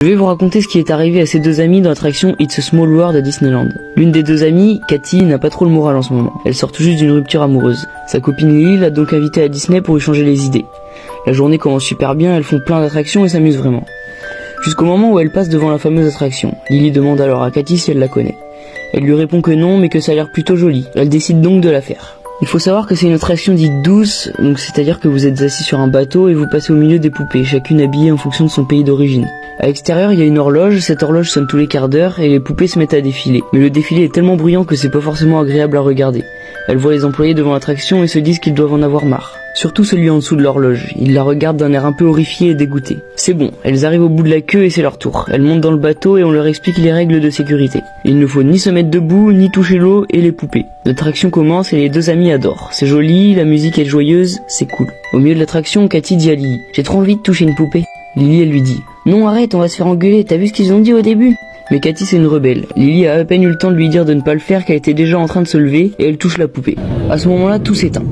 Je vais vous raconter ce qui est arrivé à ces deux amies dans l'attraction It's a Small World à Disneyland. L'une des deux amies, Cathy, n'a pas trop le moral en ce moment. Elle sort tout juste d'une rupture amoureuse. Sa copine Lily l'a donc invitée à Disney pour lui changer les idées. La journée commence super bien, elles font plein d'attractions et s'amusent vraiment. Jusqu'au moment où elle passe devant la fameuse attraction. Lily demande alors à Cathy si elle la connaît. Elle lui répond que non, mais que ça a l'air plutôt joli. Elle décide donc de la faire. Il faut savoir que c'est une attraction dite douce, donc c'est-à-dire que vous êtes assis sur un bateau et vous passez au milieu des poupées, chacune habillée en fonction de son pays d'origine. À l'extérieur, il y a une horloge, cette horloge sonne tous les quarts d'heure et les poupées se mettent à défiler. Mais le défilé est tellement bruyant que c'est pas forcément agréable à regarder. Elles voient les employés devant l'attraction et se disent qu'ils doivent en avoir marre. Surtout celui en dessous de l'horloge, il la regarde d'un air un peu horrifié et dégoûté. C'est bon, elles arrivent au bout de la queue et c'est leur tour. Elles montent dans le bateau et on leur explique les règles de sécurité. Il ne faut ni se mettre debout, ni toucher l'eau et les poupées. L'attraction commence et les deux amies adorent. C'est joli, la musique est joyeuse, c'est cool. Au milieu de l'attraction, Cathy dit à Lily: « J'ai trop envie de toucher une poupée. » Lily, elle lui dit: « Non, arrête, on va se faire engueuler, t'as vu ce qu'ils ont dit au début ?» Mais Cathy c'est une rebelle. Lily a à peine eu le temps de lui dire de ne pas le faire qu'elle était déjà en train de se lever et elle touche la poupée. À ce moment-là, tout s'éteint.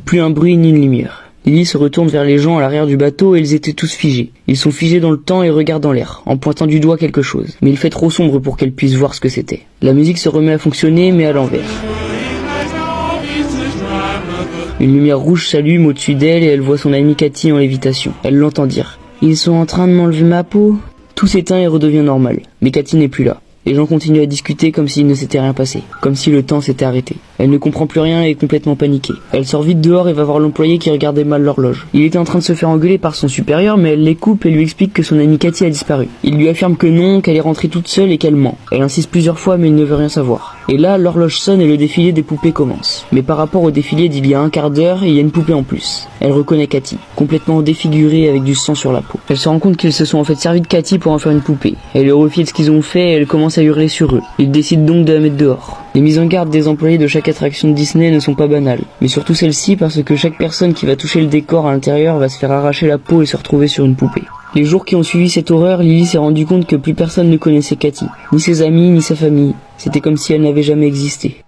Plus un bruit ni une lumière. Lily se retourne vers les gens à l'arrière du bateau et ils étaient tous figés. Ils sont figés dans le temps et regardent en l'air, en pointant du doigt quelque chose. Mais il fait trop sombre pour qu'elle puisse voir ce que c'était. La musique se remet à fonctionner mais à l'envers. Une lumière rouge s'allume au-dessus d'elle et elle voit son amie Cathy en lévitation. Elle l'entend dire: « Ils sont en train de m'enlever ma peau ?» Tout s'éteint et redevient normal. Mais Cathy n'est plus là. Les gens continuent à discuter comme s'il ne s'était rien passé, comme si le temps s'était arrêté. Elle ne comprend plus rien et est complètement paniquée. Elle sort vite dehors et va voir l'employé qui regardait mal l'horloge. Il était en train de se faire engueuler par son supérieur, mais elle les coupe et lui explique que son amie Cathy a disparu. Il lui affirme que non, qu'elle est rentrée toute seule et qu'elle ment. Elle insiste plusieurs fois mais il ne veut rien savoir. Et là, l'horloge sonne et le défilé des poupées commence. Mais par rapport au défilé d'il y a un quart d'heure, il y a une poupée en plus. Elle reconnaît Cathy, complètement défigurée avec du sang sur la peau. Elle se rend compte qu'ils se sont en fait servis de Cathy pour en faire une poupée. Elle est horrifiée de ce qu'ils ont fait et elle commence à hurler sur eux. Ils décident donc de la mettre dehors. Les mises en garde des employés de chaque attraction de Disney ne sont pas banales, mais surtout celle-ci parce que chaque personne qui va toucher le décor à l'intérieur va se faire arracher la peau et se retrouver sur une poupée. Les jours qui ont suivi cette horreur, Lily s'est rendu compte que plus personne ne connaissait Cathy, ni ses amis, ni sa famille. C'était comme si elle n'avait jamais existé.